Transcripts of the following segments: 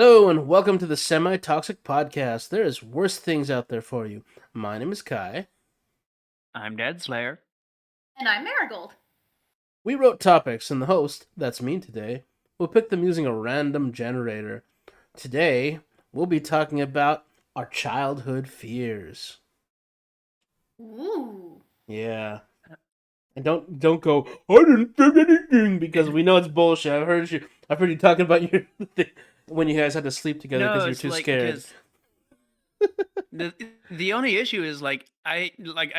Hello and welcome to the Semi Toxic Podcast. There is worse things out there for you. My name is Kai. I'm Dead Slayer. And I'm Marigold. We wrote topics, and the host, that's me today, will pick them using a random generator. Today, we'll be talking about our childhood fears. Ooh. Yeah. And don't go, I didn't feel anything, because we know it's bullshit. I've heard you talking about your when you guys had to sleep together because No, you were it's too like scared. because the only issue is I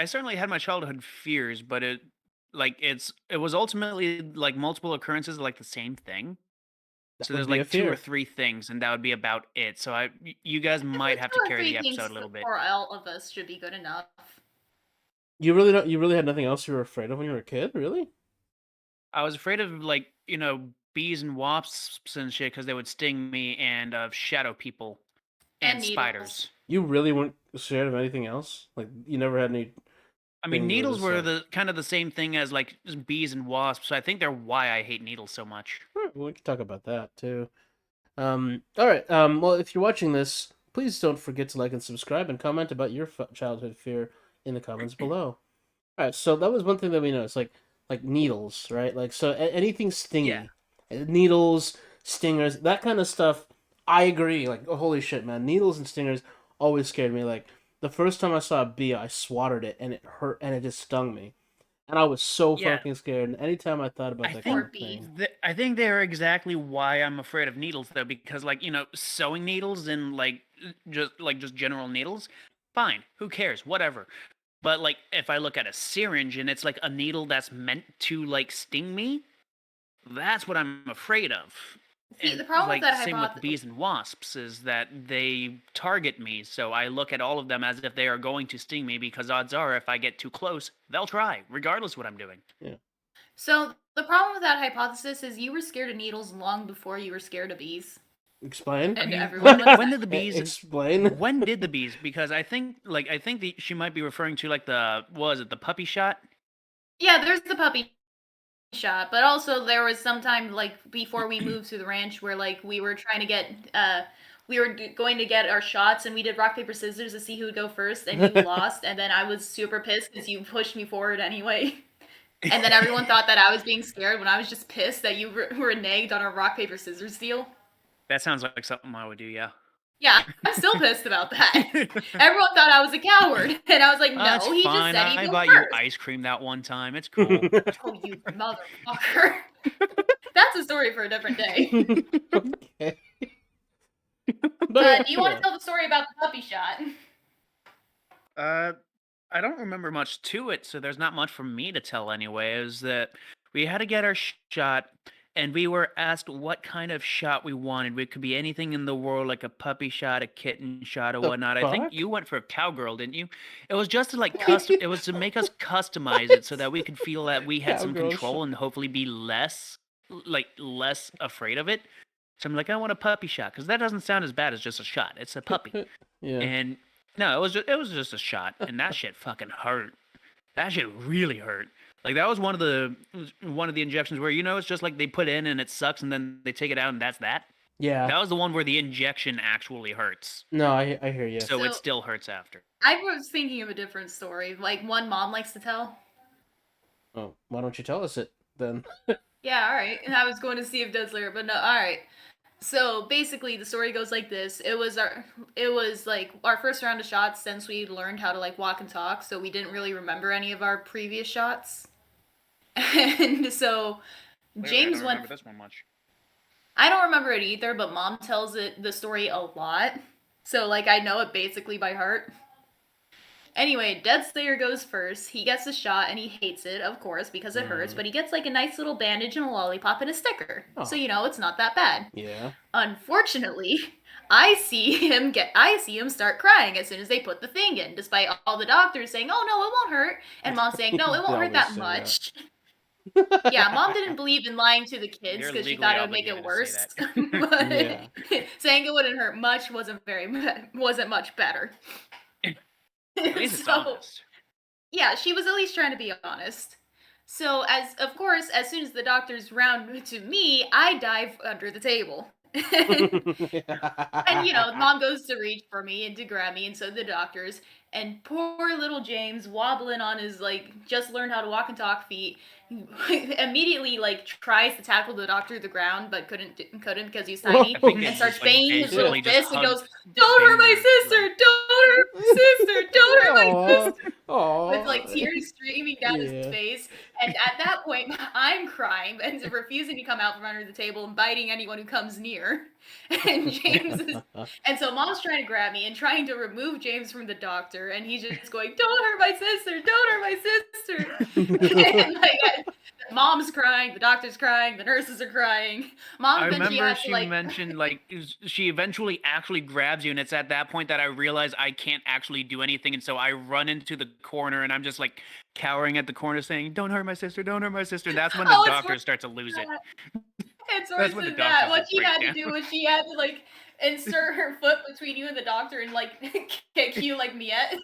certainly had my childhood fears, but it was ultimately like multiple occurrences of like the same thing. That So would there's be a like two or fear. three things, and that would be about it. So you guys I feel might like have two to or carry three the things episode a little bit. for all of us should be good enough. You really had nothing else you were afraid of when you were a kid, really? I was afraid of bees and wasps and shit because they would sting me, and of shadow people And and needles. spiders. You really weren't scared of anything else? Like you never had any I mean, things where needles just were like, the kind of the same thing as like just bees and wasps. So I think they're why I hate needles so much. We could talk about that too. All right. Well, if you're watching this, please don't forget to like and subscribe and comment about your childhood fear in the comments below. All right. So that was one thing that we noticed, like needles, right? Like so anything Yeah. stingy, needles, stingers, that kind of stuff. I agree. Like oh, holy shit, man, needles and stingers always scared me. Like the first time I saw a bee, I swatted it and it hurt and it just stung me. And I was so Yeah. fucking scared. And anytime I thought about I that think kind Poor of bee. thing, I think they're exactly why I'm afraid of needles though, because sewing needles and just general needles, fine, who cares, whatever. But like if I look at a syringe and it's like a needle that's meant to like sting me, that's what I'm afraid of. See, And the problem with like that same with hypothesis. bees and wasps is that they target me, so I look at all of them as if they are going to sting me because odds are if I get too close, they'll try, regardless what I'm doing. yeah. So the problem with that hypothesis is you were scared of needles long before you were scared of bees. Explain. I And mean, everyone was when did the bees Explain. when did the bees because I think she might be referring to like the what was it, the puppy shot? Yeah, there's the puppy shot, but also there was some time like before we moved to the ranch where like we were trying to get we were going to get our shots and we did rock paper scissors to see who would go first and you lost and then I was super pissed because you pushed me forward anyway. And then everyone thought that I was being scared when I was just pissed that you were reneged on a rock paper scissors deal. That sounds like something I would do, yeah. Yeah, I'm still pissed about that. Everyone thought I was a coward, and I was like, That's no, he just fine. said he'd I go bought you first. ice cream that one time. It's cool. Oh, you motherfucker. That's a story for a different day. Okay. But Do you want to tell the story about the puppy shot? Uh, I don't remember much to it, so there's not much for me to tell anyway. Is that we had to get our shot, and we were asked what kind of shot we wanted. It could be anything in the world, like a puppy shot, a kitten shot, or the whatnot. I think fuck? you went for a cowgirl, didn't you? It was just to like custom. What? It was to make us customize it so that we could feel that we had some Cowgirl control shit. and hopefully be less afraid of it. So I'm like, I want a puppy shot because that doesn't sound as bad as just a shot. It's a puppy. Yeah. And no, it was just a shot, and that shit fucking hurt. That shit really hurt. Like that was one of the injections where it's just like they put in and it sucks, and then they take it out, and that's that. Yeah. That was the one where the injection actually hurts, No, I hear you. so it So still hurts after. I was thinking of a different story, like one mom likes to tell. Oh, why don't you tell us it then? Yeah, all right. And I was going to see if Dead Slayer, but no, all right. So basically, the story goes like this: it was like our first round of shots since we learned how to like walk and talk, so we didn't really remember any of our previous shots. And so Clearly, I James don't went. remember this one much. I don't remember it either, but mom tells the story a lot, so like I know it basically by heart. Anyway, Dead Slayer goes first. He gets a shot and he hates it, of course, because it hurts, but he gets like a nice little bandage and a lollipop and a sticker. Oh. So it's not that bad. Yeah. Unfortunately, I see him start crying as soon as they put the thing in, despite all the doctors saying, "Oh no, it won't hurt," and mom saying, "No, it They won't hurt that always say much." Yeah, mom didn't believe in lying to the kids You're because she legally thought it would make obligated it to say worse. that. Yeah. But saying it wouldn't hurt much wasn't much better. At least it's So honest. yeah, she was at least trying to be honest. So as of course, as soon as the doctors round to me, I dive under the table. And mom goes to reach for me and to grab me, and so the doctors. And poor little James, wobbling on his just learned how to walk and talk feet, immediately tries to tackle the doctor to the ground, but couldn't because he's tiny, I think and it's starts just like banging his little basically just fist and goes, hugged "Don't hurt my James, sister! Don't hurt my sister! Don't hurt my Aw, sister!" With aw. tears streaming down his Yeah. face. And at that point, I'm crying and refusing to come out from under the table and biting anyone who comes near. And James is, and so mom's trying to grab me and trying to remove James from the doctor, and he's just going, "Don't hurt my sister! Don't hurt my sister!" And mom's crying, the doctor's crying, the nurses are crying. Mom I eventually remember has she to mentioned she eventually actually grabs you, and it's at that point that I realize I can't actually do anything, and so I run into the corner, and I'm just like cowering at the corner, saying, "Don't hurt my sister! Don't hurt my sister!" That's when the Oh, it's worse doctors start to lose it. than that. It's That's worse when the than that. doctors What just she break had to down. do was she had to insert her foot between you and the doctor and kick you like Miette.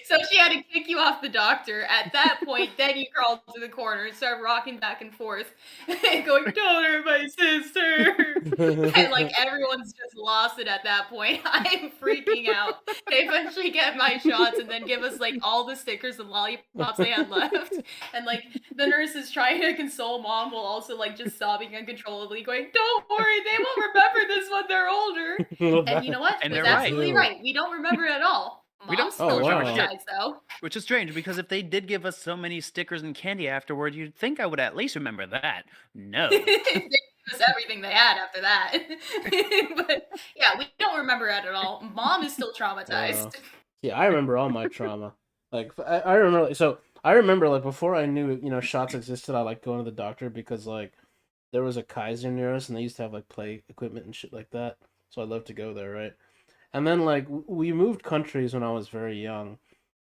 So she had to kick you off the doctor. At that point, then you crawled to the corner and started rocking back and forth, going, "Don't hurt my sister!" And everyone's just lost it at that point. I'm freaking out. They eventually get my shots and then give us all the stickers and lollipops they had left. And the nurse is trying to console mom while also just sobbing uncontrollably, going, "Don't worry, they won't remember this when they're older." And you know what? And She was they're right. absolutely right. We don't remember it at all. We don't Mom's still remember shit. traumatized though. Which is strange because if they did give us so many stickers and candy afterward, you'd think I would at least remember that. No. They gave us everything they had after that. But yeah, we don't remember it at all. Mom is still traumatized. Yeah, I remember all my trauma. I remember. So I remember before I knew shots existed. I going to the doctor because there was a Kaiser near us, and they used to have play equipment and shit like that. So I loved to go there, right? And then we moved countries when I was very young.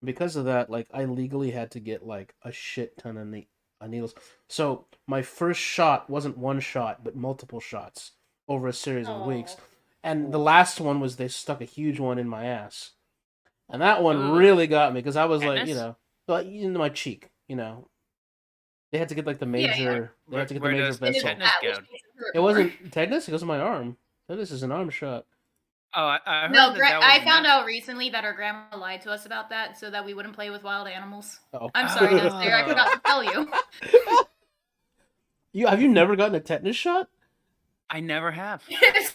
Because of that, I legally had to get a shit ton of needles. So my first shot wasn't one shot, but multiple shots over a series of weeks. Oh. And the last one was they stuck a huge one in my ass. And that one Ooh. really got me because I was Tetanus? in my cheek, They had to get the major. They had to get the Where major does vessel. tetanus go? It wasn't tetanus. It goes in my arm. Tetanus is an arm shot. Oh, I heard No, that I was found not- out recently that our grandma lied to us about that so that we wouldn't play with wild animals. Oh. I'm sorry, Nestor, I forgot to tell you. Have you never gotten a tetanus shot? I never have.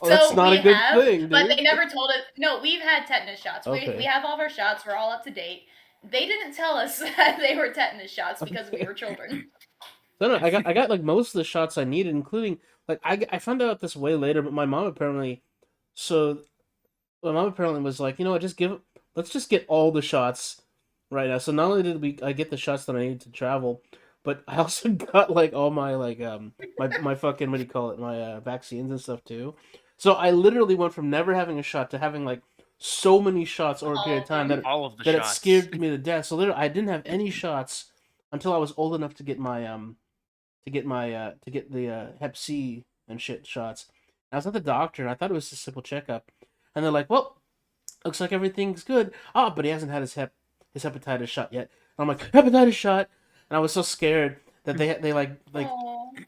Oh, that's not we a good have, thing, but dude. they never told us. No, we've had tetanus shots. Okay. We have all of our shots. We're all up to date. They didn't tell us that they were tetanus shots because we were children. No, I got most of the shots I needed, including I found out this way later, but my mom apparently. So, my mom apparently was like, let's just get all the shots right now. So not only did I get the shots that I needed to travel, but I also got all my my fucking what do you call it, my vaccines and stuff too. So I literally went from never having a shot to having so many shots over a period of time that All of the that shots. it scared me to death. So literally I didn't have any shots until I was old enough to get my the Hep C and shit shots. I was at the doctor and I thought it was just a simple checkup, and they're like, "Well, looks like everything's good. Ah, but he hasn't had his hepatitis shot yet." And I'm like, "Hepatitis shot," and I was so scared that they Aw.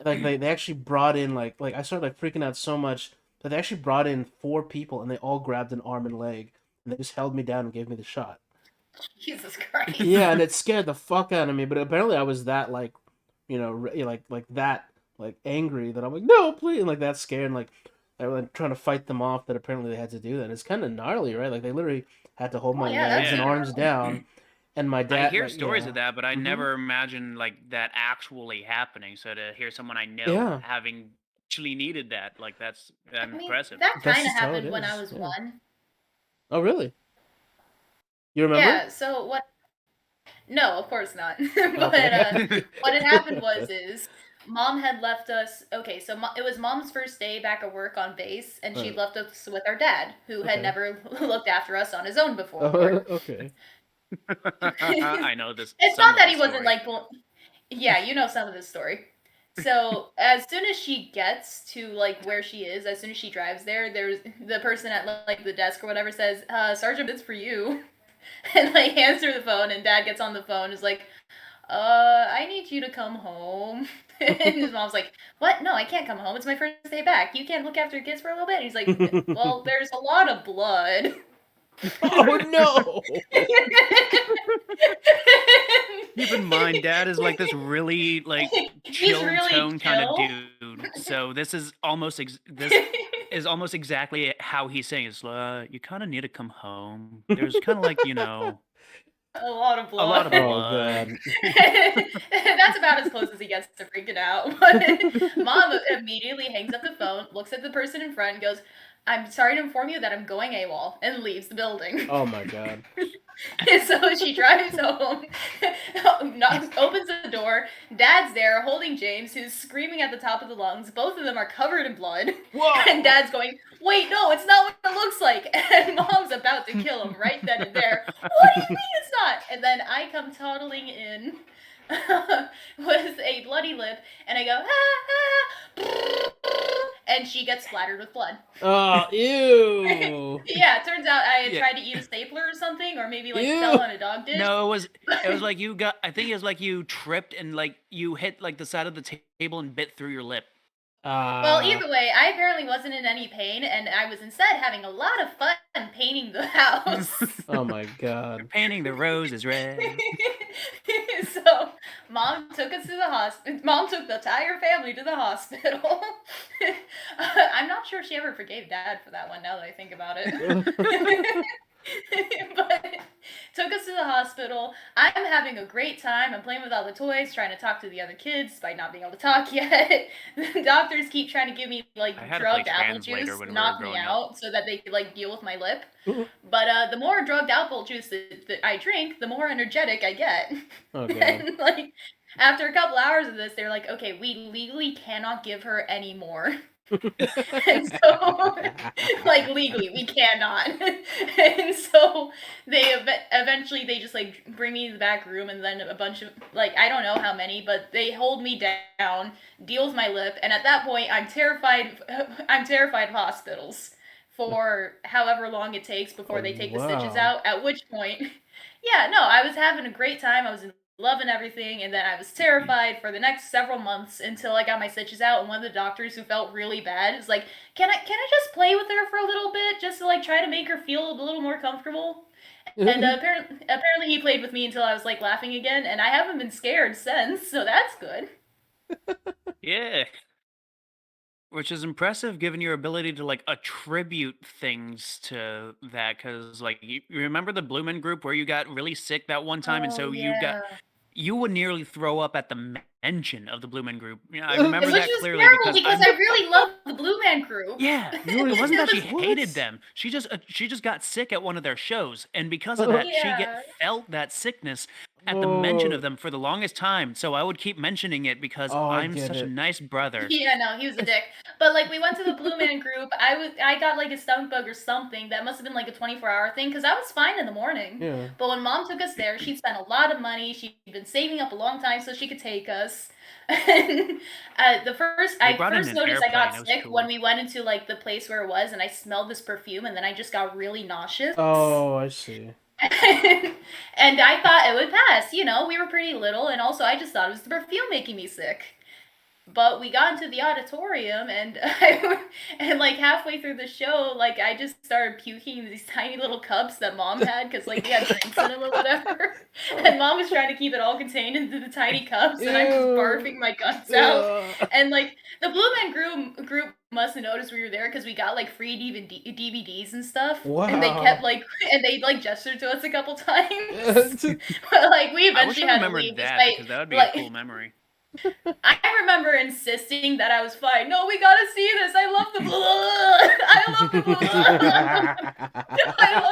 they actually brought in I started freaking out so much that they actually brought in 4 people and they all grabbed an arm and leg and they just held me down and gave me the shot. Jesus Christ. Yeah, and it scared the fuck out of me. But apparently I was that that angry that I'm like, "No, please," and that scared and I was trying to fight them off that apparently they had to do that. It's kind of gnarly, right? They literally had to hold my yeah, legs and that's arms down. And my dad. I hear stories of that, but I Mhm. never imagined that actually happening. So to hear someone I know Yeah. having actually needed that, that's I mean, impressive. that That's kind of just how it happened when I is, was yeah. 1. Oh, really? You remember? Yeah, so what? No, of course not. But Okay. what had happened is mom had left us. Okay, so it was mom's first day back at work on base, and she Right. left us with our dad, who Okay. had never looked after us on his own before. Okay. I know this. It's some not of that the he wasn't story. yeah, you know some of this story. So as soon as she gets to where she is, as soon as she drives there, there's the person at the desk or whatever says, "Sergeant, it's for you," and hands her the phone, and dad gets on the phone, is like, I need you to come home. And his mom's like, what? No, I can't come home. It's my first day back. You can't look after your kids for a little bit? And he's like, well, there's a lot of blood. Oh no! Keep in mind, Dad is like this really like He's chill really tone kind of chill. dude. So this is almost this is almost exactly how he's saying is you kind of need to come home. There's kind of like, you know, A lot of a lot of blood. Oh blood. god. That's about as close as he gets to freaking out. But Mom immediately hangs up the phone, looks at the person in front, and goes, I'm sorry to inform you that I'm going AWOL, and leaves the building. Oh my god. And so she drives home, opens the door. Dad's there holding James, who's screaming at the top of the lungs. Both of them are covered in blood. Whoa! And Dad's going, wait, no, it's not what it looks like. And Mom's about to kill him right then and there. What do you mean it's not? And then I come toddling in with a bloody lip, and I go, and she gets splattered with blood. Oh, ew! Yeah, it turns out I had Yeah. tried to eat a stapler or something, or maybe like Ew. fell on a dog dish. No, it was like you got. I think it was like you tripped and like you hit like the side of the table and bit through your lip. Well, either way, I apparently wasn't in any pain, and I was instead having a lot of fun painting the house. Oh my god. Painting the roses red. So, Mom took us to the hospital. Mom took the entire family to the hospital. I'm not sure if she ever forgave Dad for that one. Now that I think about it. But took us to the hospital. I'm having a great time. I'm playing with all the toys, trying to talk to the other kids despite not being able to talk yet. The doctors keep trying to give me like I had to drugged play apple translator juice, when we were knock me growing up. out so that they could like deal with my lip. But the more drugged apple juice that I drink, the more energetic I get. Oh god. And like after a couple hours of this, they're like, okay, we legally cannot give her any more. And so, like legally, we cannot. And so they eventually they just like bring me to the back room, and then a bunch of like I don't know how many, but they hold me down, deal with my lip, and at that point I'm terrified. I'm terrified of hospitals for however long it takes before they take the stitches Wow. out. At which point, yeah, no, I was having a great time. I was loving everything, and then I was terrified for the next several months until I got my stitches out. And one of the doctors, who felt really bad, was like, can I just play with her for a little bit just to like try to make her feel a little more comfortable? And apparently he played with me until I was like laughing again, and I haven't been scared since, so that's good. Yeah. Which is impressive given your ability to like attribute things to that, because like you remember the Blue Man Group where you got really sick that one time, and so you would nearly throw up at the mention of the Blue Man Group. Yeah, I remember Which that is clearly terrible because because I really love the Blue Man Group. yeah, it wasn't that she What? hated them. She just got sick at one of their shows, and because of that, Yeah. felt that sickness at the mention Oh. of them for the longest time. So I would keep mentioning it because Oh, I I'm get such a it. nice brother. Yeah, no, he was a dick. But like we went to the Blue Man Group. I got like a stomach bug or something. That must have been like a 24-hour thing because I was fine in the morning. Yeah. But when Mom took us there, she spent a lot of money. She'd been saving up a long time so she could take us. And I brought in first an noticed I airplane, got it was sick cool. when we went into like the place where it was, and I smelled this perfume, and then I just got really nauseous. Oh, I see. And I thought it would pass. You know, we were pretty little, and also I just thought it was the perfume making me sick. But we got into the auditorium, and and like halfway through the show, like I just started puking in these tiny little cups that Mom had because like we had drinks in them or whatever. And Mom was trying to keep it all contained into the tiny cups, and I'm just Ew. barfing my guts out. Ugh. And like the Blue Man group must have noticed we were there because we got like free DVDs and stuff. And they Wow. kept like and they like gestured to us a couple times. But like we I wish eventually I had to remembered leave that despite because that would be like a cool memory. I remember insisting that I was fine. No, we gotta see this. I love the blood. I love the blood.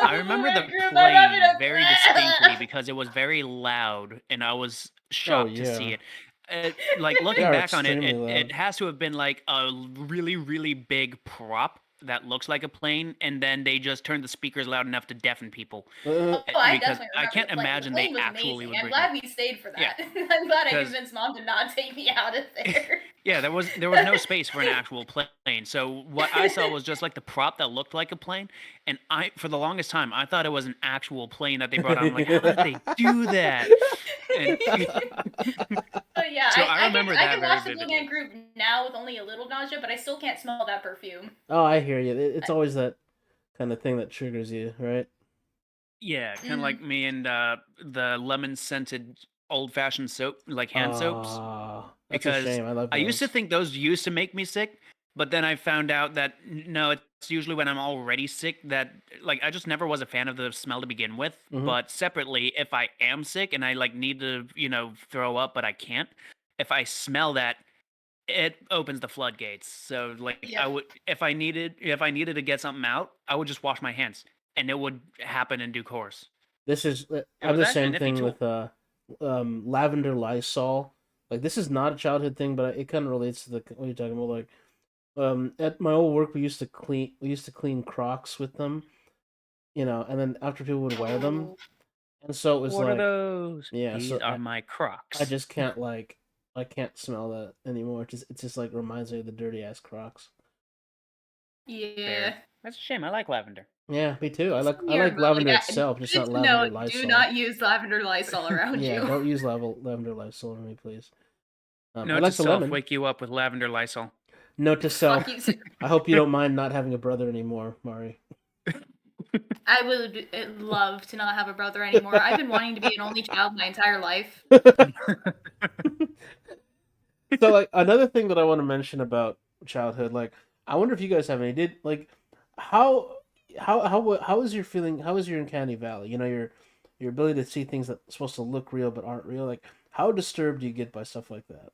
I remember the Group. I'm plane having a very distinctly because it was very loud, and I was shocked to see yeah. it. Like looking They are back on it, extremely loud. it has to have been like a really, really big prop that looks like a plane, and then they just turned the speakers loud enough to deafen people. Oh, I Because definitely I remember can't the plane. imagine The plane they was actually amazing. would I'm bring. glad we stayed for Yeah, that. I'm glad I 'cause- convinced Mom to not take me out of there. yeah, there was no space for an actual plane. So what I saw was just like the prop that looked like a plane, and I for the longest time I thought it was an actual plane that they brought on. I'm like, how did they do that? And But yeah, so I remember I that can very watch the Blue vividly. Man Group now with only a little nausea, but I still can't smell that perfume. Oh, I hear you. It's always that kind of thing that triggers you, right? Yeah, kind of Hmm. like me and the lemon scented old fashioned soap, like hand soaps. Ah, that's a Because shame. I love I used to those. think those used to make me sick, but then I found out that no, it's usually when I'm already sick that like I just never was a fan of the smell to begin with. Hmm. But separately, if I am sick and I like need to, throw up but I can't, if I smell that, it opens the floodgates. So like Yep. if I needed to get something out, I would just wash my hands and it would happen in due course. This is It I'm was the actually a same nifty thing tool. with lavender Lysol. Like this is not a childhood thing, but it kind of relates to the what you're talking about. Like at my old work, we used to clean Crocs with them, and then after people would wear them, Oh. and so it was What are like, those? yeah, These so are I my I Crocs. just can't I can't smell that anymore. It just like reminds me of the dirty ass Crocs. Yeah. Fair. That's a shame. I like lavender. Yeah, me too. I like Same I here, like but like, lavender itself, just good not to know. lavender Do Lysol. not use lavender Lysol around Yeah, you. don't use lavender Lysol on me, please. I Note to like the self: lemon. wake you up with lavender Lysol. Note to Fuck self: you. I hope you don't mind not having a brother anymore, Mari. I would love to not have a brother anymore. I've been wanting to be an only child my entire life. So, like, another thing that I want to mention about childhood, like, I wonder if you guys have any. Did like how how is your feeling? How is your uncanny valley? Your ability to see things that are supposed to look real but aren't real. Like, how disturbed do you get by stuff like that?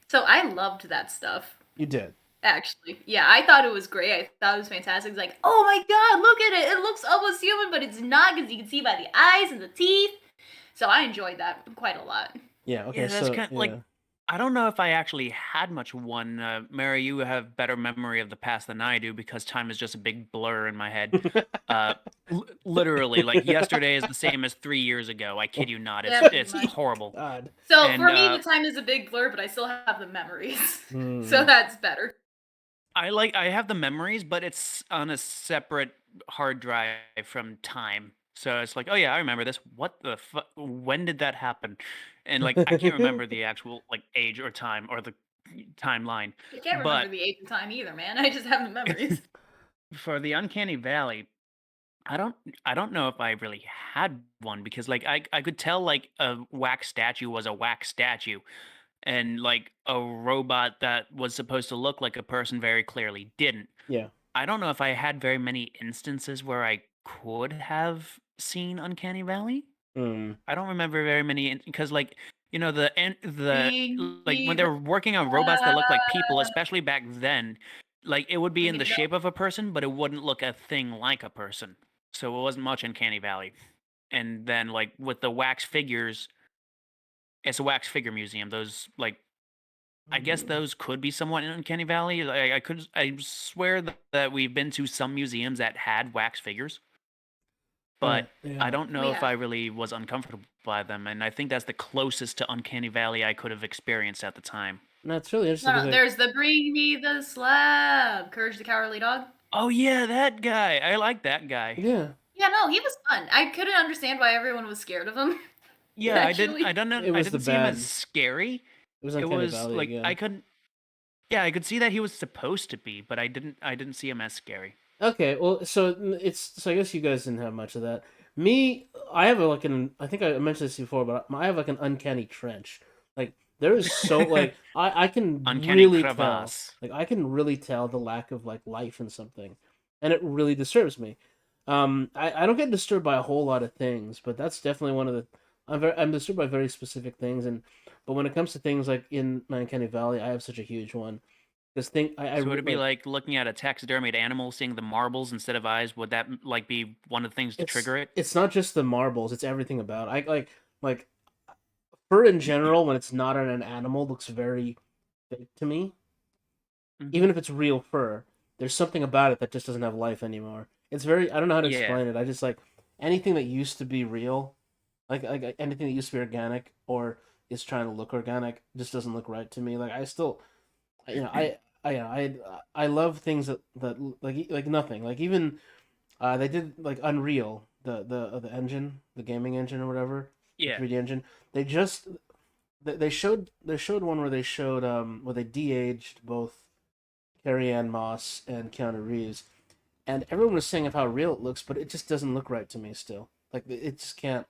So I loved that stuff. You did. Actually, yeah, I thought it was great. I thought it was fantastic. It's like, oh my god, look at it! It looks almost human, but it's not because you can see by the eyes and the teeth. So I enjoyed that quite a lot. Yeah. Okay. Yeah, that's So kind of like yeah. I don't know if I actually had much one. Mary, you have better memory of the past than I do because time is just a big blur in my head. Uh, literally, like yesterday is the same as 3 years ago. I kid you not. Yeah, It's pretty it's much. horrible. God. So And for me, the time is a big blur, but I still have the memories. So Hmm. that's better. I have the memories, but it's on a separate hard drive from time. So it's like, oh yeah, I remember this. What the fuck? When did that happen? And like, I can't remember the actual like age or time or the timeline. I can't remember But the age of time either, man. I just have the memories. for the Uncanny Valley, I don't I don't know if I really had one because like I could tell like a wax statue was a wax statue and like a robot that was supposed to look like a person very clearly didn't. Yeah. I don't know if I had very many instances where I could have seen Uncanny Valley. Hmm. I don't remember very many because, like, Bring like when me they the were working on robots that look like people, especially back then, like it would be bring in me the the shape of a person, but it wouldn't look a thing like a person. So it wasn't much Uncanny Valley. And then, like with the wax figures, it's a wax figure museum. Those like I guess those could be somewhat in Uncanny Valley. I swear that we've been to some museums that had wax figures, but I Yeah. don't know we if have. I really was uncomfortable by them. And I think that's the closest to Uncanny Valley I could have experienced at the time. No, it's really interesting No, because no, there's the bring me the slab. Courage the Cowardly Dog. Oh yeah, that guy. I like that guy. yeah, Yeah, no, he was fun. I couldn't understand why everyone was scared of him. Yeah, I Actually. don't know. it I was the didn't see him as bad. scary. It was It Uncanny was Valley like I again. couldn't. Yeah, I could see that he was supposed to be, but I didn't see him as scary. Okay, well, so I guess you guys didn't have much of that. Me, I have like an I think I mentioned this before, but I have like an uncanny trench. Like there is so like I can Uncanny really tell crevasse. the lack of like life in something, and it really disturbs me. I don't get disturbed by a whole lot of things, but that's definitely one of the I'm disturbed by very specific things, and but when it comes to things like in my Uncanny Valley, I have such a huge one. This thing So would it be like looking at a taxidermied animal, seeing the marbles instead of eyes? Would that like be one of the things to it's trigger it? it's not just the marbles, it's everything about it. I like fur in general when it's not on an animal looks very fake to me. Hmm. Even if it's real fur, there's something about it that just doesn't have life anymore. It's very I don't know how to Yeah. explain it. I just like anything that used to be real, like anything that used to be organic or is trying to look organic just doesn't look right to me. Like I still I love things that like nothing. Like even they did like Unreal, the engine, the gaming engine or whatever. Yeah. 3D engine. They just they showed one where they showed where they de-aged both Carrie Ann Moss and Keanu Reeves, and everyone was saying of how real it looks, but it just doesn't look right to me still. Like it just can't.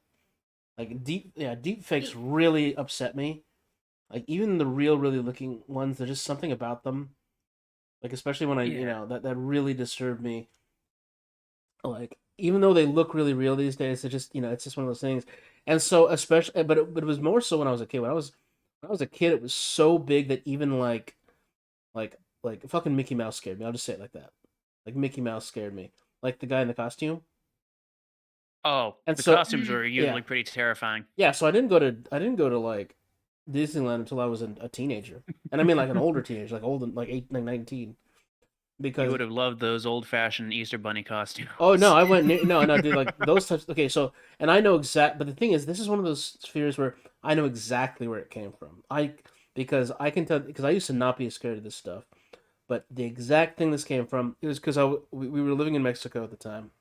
Like deep fakes really upset me. Like even the real, really looking ones, there's just something about them. Like especially when Yeah. that really disturbed me. Like even though they look really real these days, it just it's just one of those things. And so especially, but it was more so when I was a kid. When I was a kid, it was so big that even like fucking Mickey Mouse scared me. I'll just say it like that. Like Mickey Mouse scared me. Like the guy in the costume. Oh, And the so costumes were yeah, usually pretty terrifying. yeah. So I didn't go to like Disneyland until I was a teenager, and I mean like an older teenager, like old like 19, You because would have loved those old-fashioned Easter Bunny costumes. oh no, I went no, dude, like those types. Okay, so and I know but the thing is, this is one of those spheres where I know exactly where it came from. Because I can tell because I used to not be scared of this stuff, but the exact thing this came from it was because we were living in Mexico at the time,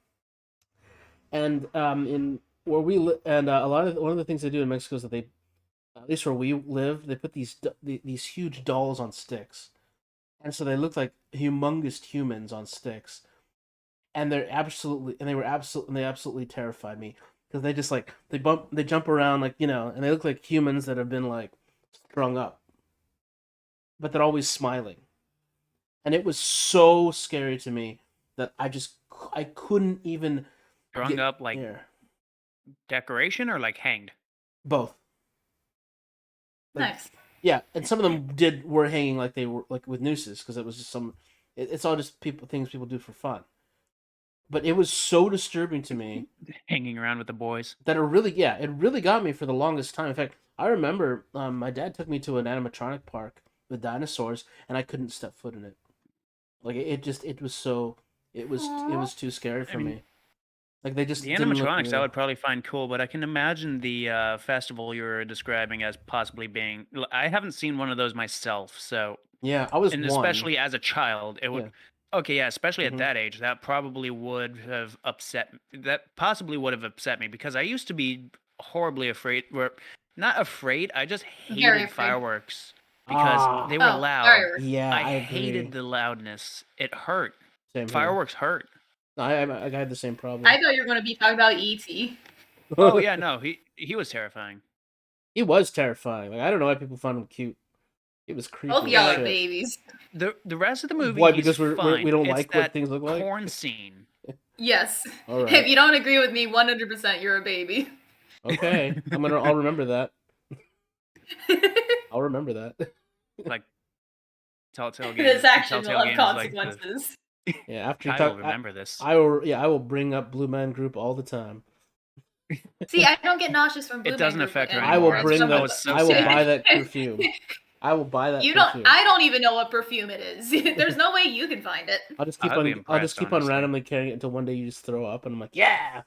and in where and a lot of one of the things they do in Mexico is that they at least where we live they put these huge dolls on sticks, and so they look like humongous humans on sticks, and they absolutely terrified me because they just like they jump around like and they look like humans that have been like strung up, but they're always smiling, and it was so scary to me that I couldn't even Strung get up like near decoration or like hanged? both. Like Nice. yeah, and some of them were hanging like they were like with nooses because it was just it's all just things people do for fun. But it was so disturbing to me Hanging around with the boys. that it really got me for the longest time. In fact, I remember my dad took me to an animatronic park with dinosaurs, and I couldn't step foot in it. Like it was so it was too scary for I mean, me. Like they just the didn't look animatronics I real. would probably find cool, but I can imagine the festival you were describing as possibly being. I haven't seen one of those myself, so Yeah, I was and one. especially as a child, it would. Yeah. Okay, yeah, especially at Hmm. that age, that probably would have upset. That possibly would have upset me because I used to be horribly afraid. Or not afraid. I just Very hated afraid. fireworks because Ah, they were Oh, loud. fireworks. yeah, I I hated agree. the loudness. It hurt. Same here. Fireworks hurt. I had the same problem. I thought you were going to be talking about E.T. Oh yeah, no, he was terrifying. He was terrifying. Like I don't know why people found him cute. It was Both creepy of as Yeah, y'all are like shit. babies. the rest of the movie, Why? he's Because we fine. don't It's like what that things look like. corn scene. Yes. All If right. you don't agree with me, 100% you're a baby. Okay. I'll remember that. I'll remember that. Like Telltale This games. action will Telltale have games like the. consequences. Yeah, after you I will talk, remember this. I will bring up Blue Man Group all the time. See, I don't get nauseous from Blue It Man doesn't Group affect her I will anymore. anymore. It's bring from I that. was so I will buy sad. that perfume. I will buy that You don't. perfume. I don't even know what perfume it is. There's no way you can find it. I'd be I'll just impressed, keep on honestly. randomly carrying it until one day you just throw up, and I'm like, yeah.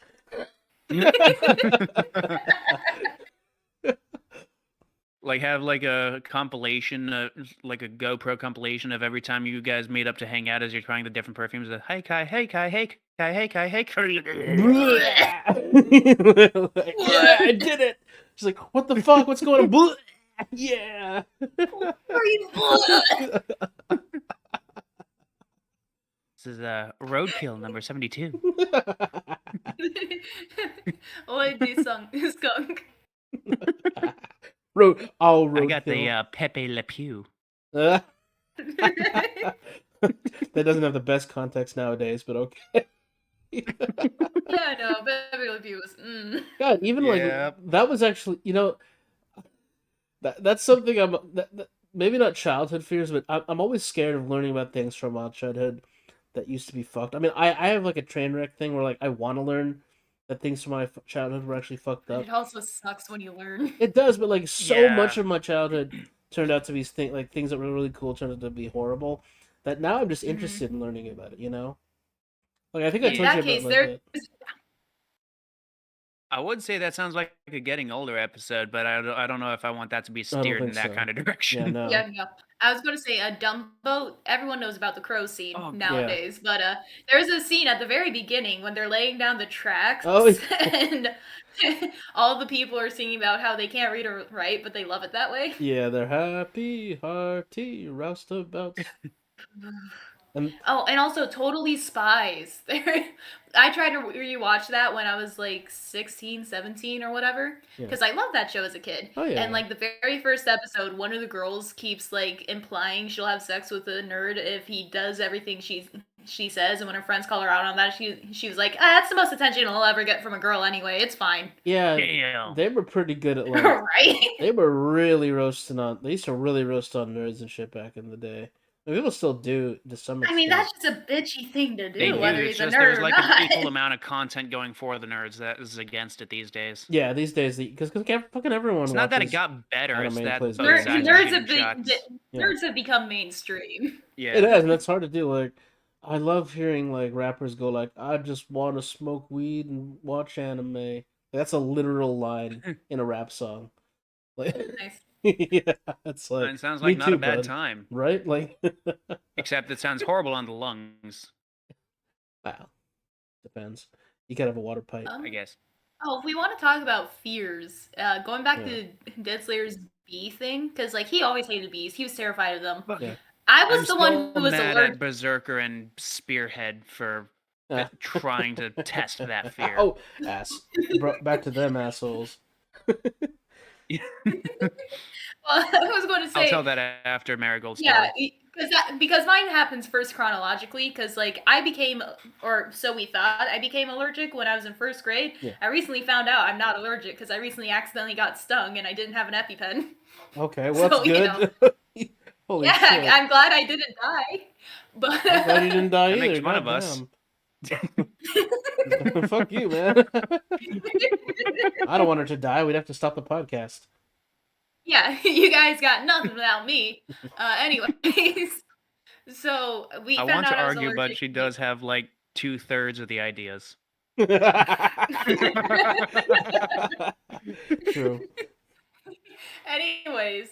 Like have like a compilation, like a GoPro compilation of every time you guys meet up to hang out as you're trying the different perfumes. Hey Kai, hey Kai, hey Kai, hey Kai, hey Kai. Yeah, I did it. She's like, what the fuck? What's going on? Bleh. Yeah. This is Roadkill number 72. Oi, this skunk. I got the Roadkill. Pepe Le Pew. That doesn't have the best context nowadays, but okay. Yeah, no, Pepe Le Pew was. God, even like Yep. that was actually, that's something maybe not childhood fears, but I'm always scared of learning about things from my childhood that used to be fucked. I mean, I have like a train wreck thing where like I want to learn that things from my childhood were actually fucked But up. it also sucks when you learn. It does, but like so Yeah. much of my childhood turned out to be things that were really cool turned out to be horrible. That now I'm just interested in learning about it. Like I think I In told that you case, about like there's I would say that sounds like a getting older episode, but I don't know if I want that to be steered in think that so. kind of Yeah, direction. no. Yeah, no. I was going to say Dumbo. Everyone knows about the crow scene Oh, nowadays, but there's a scene at the very beginning when they're laying down the tracks, Oh, and all the people are singing about how they can't read or write, but they love it that way. Yeah, they're happy, hearty, roustabouts. And Oh, and also Totally Spies. I tried to rewatch that when I was like 16, 17 or whatever, Yeah. because I loved that show as a kid. Oh, yeah, And yeah. like the very first episode, one of the girls keeps like implying she'll have sex with a nerd if he does everything she says, and when her friends call her out on that, she was like, that's the most attention I'll ever get from a girl anyway. It's fine. yeah, Damn. they were pretty good at like Right? they were really roasting on. They used to really roast on nerds and shit back in the day. And people still do to some I mean, extent. that's just a bitchy thing to They do, do. whether It's he's a just nerd there's or like not. an equal amount of content going for the nerds that is against it these days. Yeah, these days because fucking everyone. It's not that it watches got better. It's anime that plays both video sides games. are Nerds shooting have been, shots. Yeah. nerds have become mainstream. Yeah. It has, and that's hard to do. Like, I love hearing like rappers go like, "I just want to smoke weed and watch anime." That's a literal line in a rap song. Like, Nice. yeah, it's like And it sounds me like not too, a bad bud. time. Right? Like, Except it sounds horrible on the lungs, wow, depends. You could have a water pipe. I guess. Oh, if we want to talk about fears, going back Yeah. to Dead Slayer's bee thing, because like he always hated bees. He was terrified of them. Yeah. I I'm was the one still who was mad allergic. at Berserker and Spearhead for Ah. trying to test that fear. Oh, back to them assholes. Well, I was going to say, I'll tell that after Marigold's story. yeah, because mine happens first chronologically. Because like I became, or so we thought, I became allergic when I was in first grade. Yeah. I recently found out I'm not allergic because I recently accidentally got stung and I didn't have an EpiPen. Okay, well that's So, you good. Holy Yeah, shit! I'm glad I didn't die. But I'm glad you didn't die That either. makes fun of us. Goddamn. Fuck you, man. I don't want her to die. We'd have to stop the podcast. Yeah, you guys got nothing without me. Anyways, so we I found want out to I was argue, but allergic she to does have like 2/3 of the ideas. True. Anyways,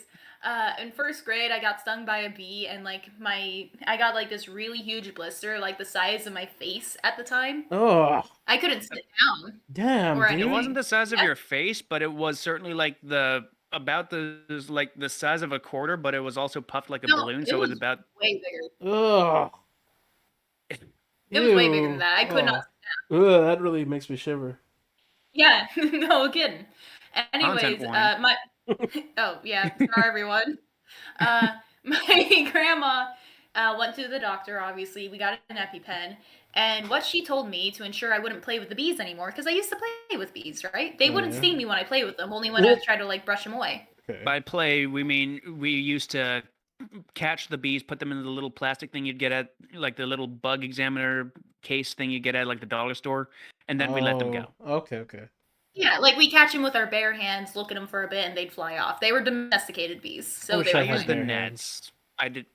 in first grade, I got stung by a bee, and like I got like this really huge blister, like the size of my face at the time. Oh, I couldn't sit down. damn, Or dude. It anything. wasn't the size of Yeah. your face, but it was certainly like the size of a quarter, but it was also puffed like a No, balloon, it so it was was about way bigger. Ugh. It was way bigger than Ew. that. I could not. Ugh, that really makes me shiver. Yeah, no kidding. Anyways, warning. my oh yeah, sorry everyone. My grandma went to the doctor. Obviously, we got an EpiPen, and what she told me to ensure I wouldn't play with the bees anymore, because I used to play with bees, right? They Oh, wouldn't yeah? sting me when I play with them, only when I Well- try to like brush them away. Okay. by play we mean we used to catch the bees, put them in the little plastic thing you'd get at like the little bug examiner case thing you get at like the dollar store, and then we let them go. Oh, okay. Yeah, like we catch them with our bare hands, look at them for a bit, and they'd fly off. They were domesticated bees, so wish they I were had Use the bare fine. nets. I did.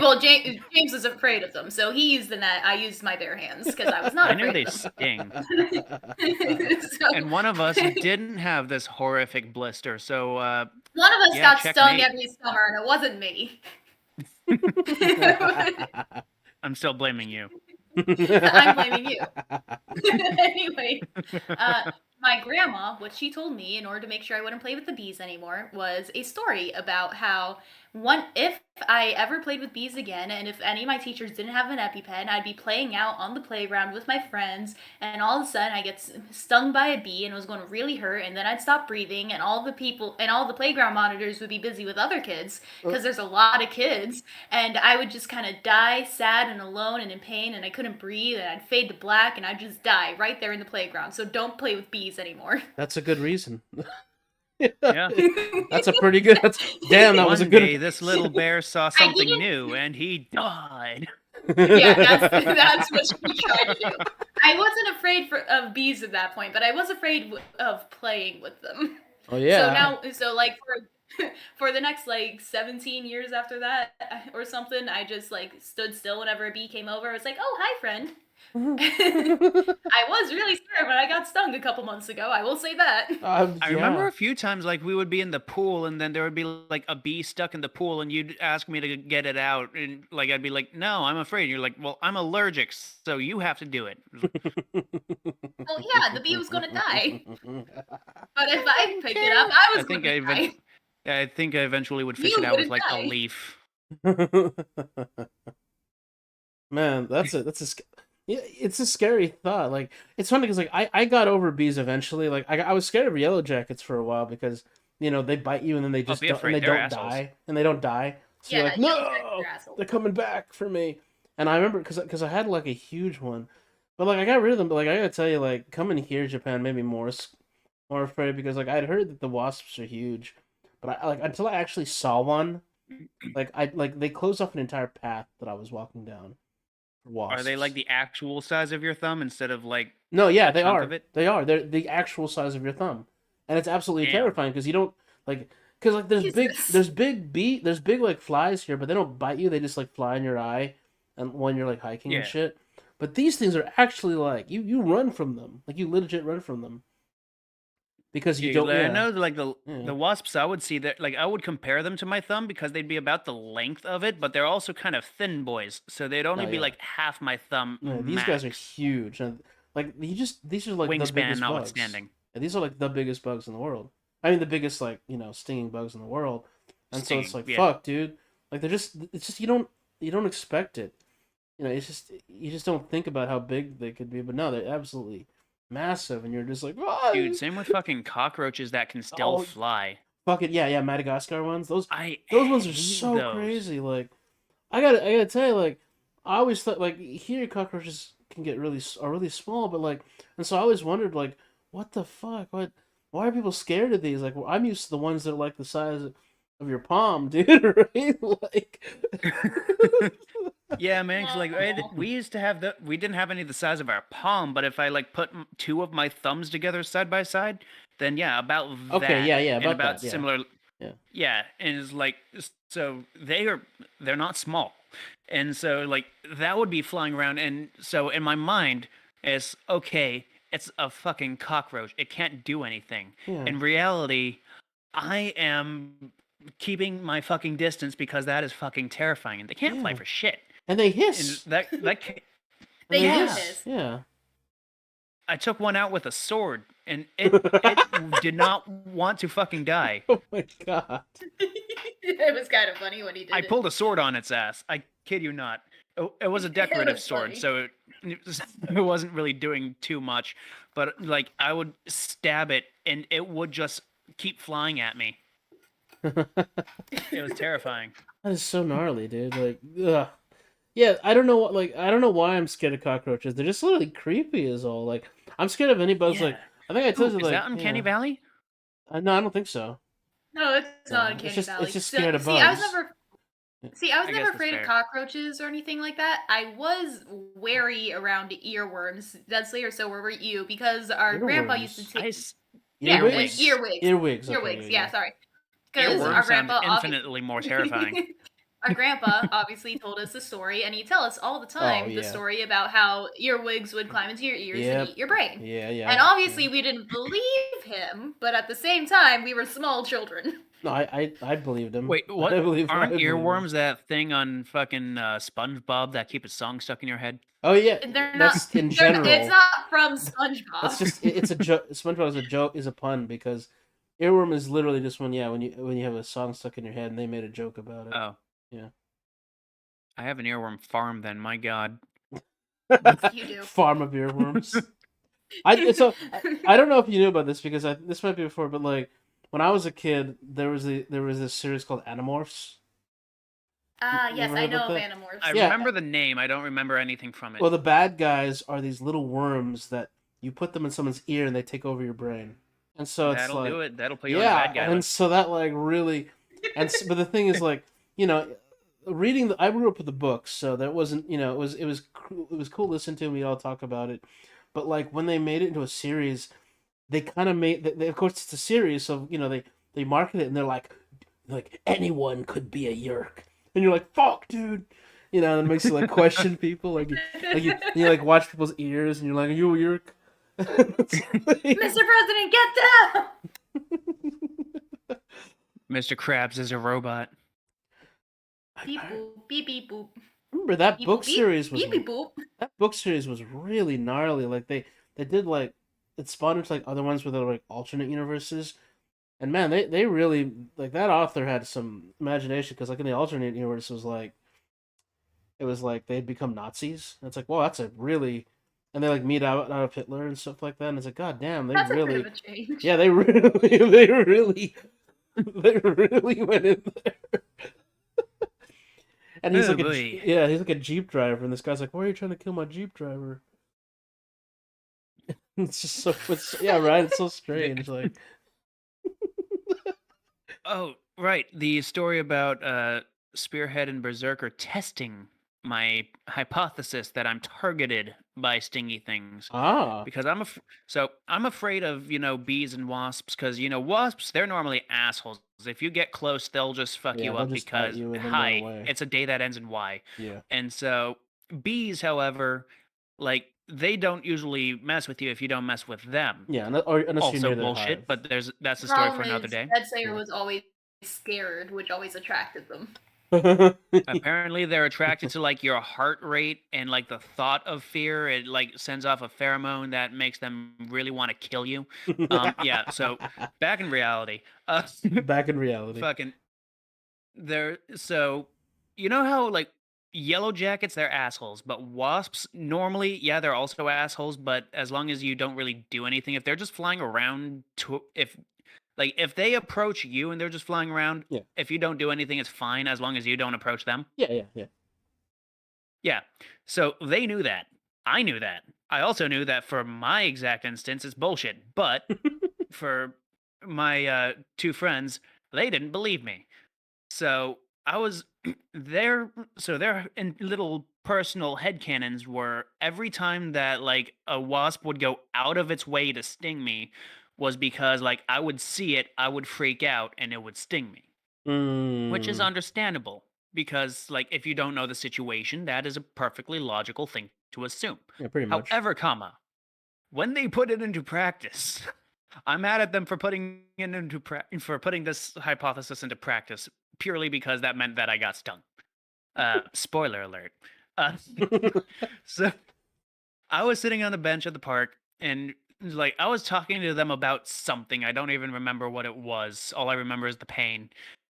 Well, James was afraid of them, so he used the net. I used my bare hands because I was not I knew afraid they of them. sting. So, And one of us didn't have this horrific blister, so one of us Yeah, got stung checkmate. every summer, and it wasn't me. I'm still blaming you. I'm blaming you. Anyway, my grandma, what she told me in order to make sure I wouldn't play with the bees anymore was a story about how if I ever played with bees again, and if any of my teachers didn't have an EpiPen, I'd be playing out on the playground with my friends, and all of a sudden I get stung by a bee, and it was going to really hurt, and then I'd stop breathing, and all the people and all the playground monitors would be busy with other kids because there's a lot of kids, and I would just kind of die sad and alone and in pain, and I couldn't breathe, and I'd fade to black, and I'd just die right there in the playground. So don't play with bees anymore. That's a good reason. Yeah. That's a pretty good. Damn, that One was a good. day, this little bear saw something didn't- new, and he died. Yeah, that's what she tried to do. I wasn't afraid of bees at that point, but I was afraid of playing with them. Oh yeah. So like for the next like 17 years after that or something, I just like stood still whenever a bee came over. I was like, "Oh, hi, friend." I was really scared when I got stung a couple months ago. I will say that. I remember Yeah. a few times like we would be in the pool and then there would be like a bee stuck in the pool and you'd ask me to get it out and like I'd be like, "No, I'm afraid." And you're like, "Well, I'm allergic, so you have to do it." Well, yeah, the bee was gonna die. But if I picked it up, I I was think gonna die. I think I eventually would fish You it out with wouldn't like a die. leaf. Man, yeah, it's a scary thought. Like it's funny because like I got over bees eventually. Like I was scared of yellow jackets for a while because they bite you and then they Oh, just be don't and afraid. they They're don't assholes. die and they don't die. So you're Yeah, like, yellow jackets are no, assholes. they're coming back for me. And I remember because I had like a huge one, but like I got rid of them. But like I gotta tell you, like coming here, Japan made me more afraid because like I'd heard that the wasps are huge, but I like until I actually saw one, like they closed off an entire path that I was walking down. Are they like Wasps. the actual size of your thumb instead of like No, yeah, a they chunk of are. it? They are. They're the actual size of your thumb, and it's absolutely Damn. terrifying because you don't like because like Jesus. there's big like flies here, but they don't bite you. They just like fly in your eye, and when you're like hiking and Yeah. shit. But these things are actually like you run from them, like you legit run from them because you Yeah, don't. I Yeah, know like yeah, the wasps I would see that like I would compare them to my thumb because they'd be about the length of it, but they're also kind of thin boys. So they'd only no, be yeah. like half my thumb Yeah, these guys are max. huge, and like these are like the Wingspan biggest bugs. notwithstanding. Yeah, these are like the biggest bugs in the world. I mean, the biggest like stinging bugs in the world. And so it's Stinging. like, Yeah. fuck, dude. Like it's just you don't expect it. It's just you just don't think about how big they could be. But no, they're absolutely massive, and you're just like, Dude, oh, same with fucking cockroaches that can still oh fly. fuck it, yeah, yeah, Madagascar ones. Those I those ones are hate so those. crazy. Like I gotta tell you, like I always thought like here cockroaches can get are really small, but like and so I always wondered like what the fuck, why are people scared of these? Like I'm used to the ones that are like the size of your palm, dude, right? Like Yeah, man. Cause like No. we used to have we didn't have any the size of our palm, but if I like put two of my thumbs together side by side, then yeah, about okay, that yeah, yeah, and about about that, yeah, similar. yeah. Yeah, and it's like so they're not small, and so like that would be flying around, and so in my mind, it's okay. It's a fucking cockroach. It can't do anything. Yeah. In reality, I am keeping my fucking distance because that is fucking terrifying, and they can't fly Yeah. for shit. And they And hiss. And They they do yeah, hiss. hiss. Yeah. I took one out with a sword, and it did not want to fucking die. Oh my god. It was kind of funny when he did I it. pulled a sword on its ass. I kid you not. It was a decorative was sword, funny. so it wasn't really doing too much. But like, I would stab it, and it would just keep flying at me. It was terrifying. That is so gnarly, dude. Like, ugh. Yeah, I don't know what, like, I don't know why I'm scared of cockroaches. They're just literally creepy as all. Like, I'm scared of any bugs. Yeah. Like, I think I told Ooh, you, is like, that Uncanny yeah. Valley? No, I don't think so. No, it's not No, in Candy it's Valley. just So, scared of see, I was bugs. never Yeah. See, I was I never guess that's afraid of fair. cockroaches or anything like that. I was wary around earworms. Deadly, or so were you, because our grandpa used to Earworms. take Earwigs. like earwigs. Earwigs. Okay, Earwigs, yeah, yeah, sorry. Because our Earworms sound grandpa infinitely more terrifying. our grandpa obviously told us the story, and he'd tell us all the time the yeah. story about how earwigs would climb into your ears Yep. and eat your brain. Yeah, yeah. And obviously we didn't believe him, but at the same time we were small children. No, I believed him. Wait, what? I believe Aren't him. earworms that thing on fucking SpongeBob that keep a song stuck in your head? Oh yeah, They're that's not. in They're not, general. it's not from SpongeBob. That's just it's a joke. SpongeBob is a joke, is a pun because earworm is literally just when you have a song stuck in your head and they made a joke about it. Oh, Yeah. I have an earworm farm. Then, my God. You do. Farm of earworms. I don't know if you knew about this because this might be before, but like when I was a kid, there was this series called Animorphs. You Yes, ever I heard know about of that? Animorphs. I Yeah. remember the name. I don't remember anything from it. Well, the bad guys are these little worms that you put them in someone's ear and they take over your brain, and so it's That'll like do it. That'll put you on yeah, the bad guy and list. so that like really, but the thing is like reading I grew up with the books, so that wasn't it was cool to listen to and we all talk about it, but like when they made it into a series, they kind of of course it's a series, so they market it and they're like anyone could be a Yerk, and you're like fuck, dude, You know, and it makes you like question people, you like watch people's ears, and you're like, you're. Mr. President, get down! Mr. Krabs is a robot. Beep boop, beep beep boop. Remember that Beep book boop beep. series was Beep beep boop. that book series was really gnarly. Like they did like it spawned into like other ones where they're like alternate universes. And man, they really like that author had some imagination because like in the alternate universe it was like they'd become Nazis. And it's like, well, that's a really and they like meet out of Hitler and stuff like that. And it's like, god damn, they That's a bit really of a change. yeah, they really they really went in there. And he's Oh, like boy. he's like a Jeep driver, and this guy's like, "Why are you trying to kill my Jeep driver?" It's just so yeah, right. It's so strange. Like, Oh, right. The story about Spearhead and Berserker testing my hypothesis that I'm targeted by stingy things. ah, Because I'm afraid of bees and wasps because wasps they're normally assholes. If you get close, they'll just fuck yeah, you they'll up just bite because you and then run hi, away. it's a day that ends in Y. Yeah, And so bees, however, like they don't usually mess with you if you don't mess with them. yeah, or unless you're Also near their bullshit, hive. but that's The a story for problem another is day. Dead Slayer Yeah. was always scared, which always attracted them. Apparently, they're attracted to like your heart rate and like the thought of fear. It like sends off a pheromone that makes them really want to kill you. Yeah. So back in reality, Back in reality. fucking they're so you know how like yellow jackets they're assholes, but wasps normally yeah they're also assholes. But as long as you don't really do anything, if they're just flying around to if they approach you and they're just flying around, Yeah. if you don't do anything, it's fine as long as you don't approach them. Yeah. Yeah. So they knew that. I knew that. I also knew that for my exact instance, it's bullshit. But for my two friends, they didn't believe me. So I was their their little personal headcanons were every time that like a wasp would go out of its way to sting me was because like I would see it, I would freak out, and it would sting me. Which is Mm, understandable because like if you don't know the situation, that is a perfectly logical thing to assume. yeah, pretty much. However, when they put it into practice, I'm mad at them for putting this hypothesis into practice purely because that meant that I got stung. Spoiler alert. Uh, so I was sitting on the bench at the park and like I was talking to them about something. I don't even remember what it was. All I remember is the pain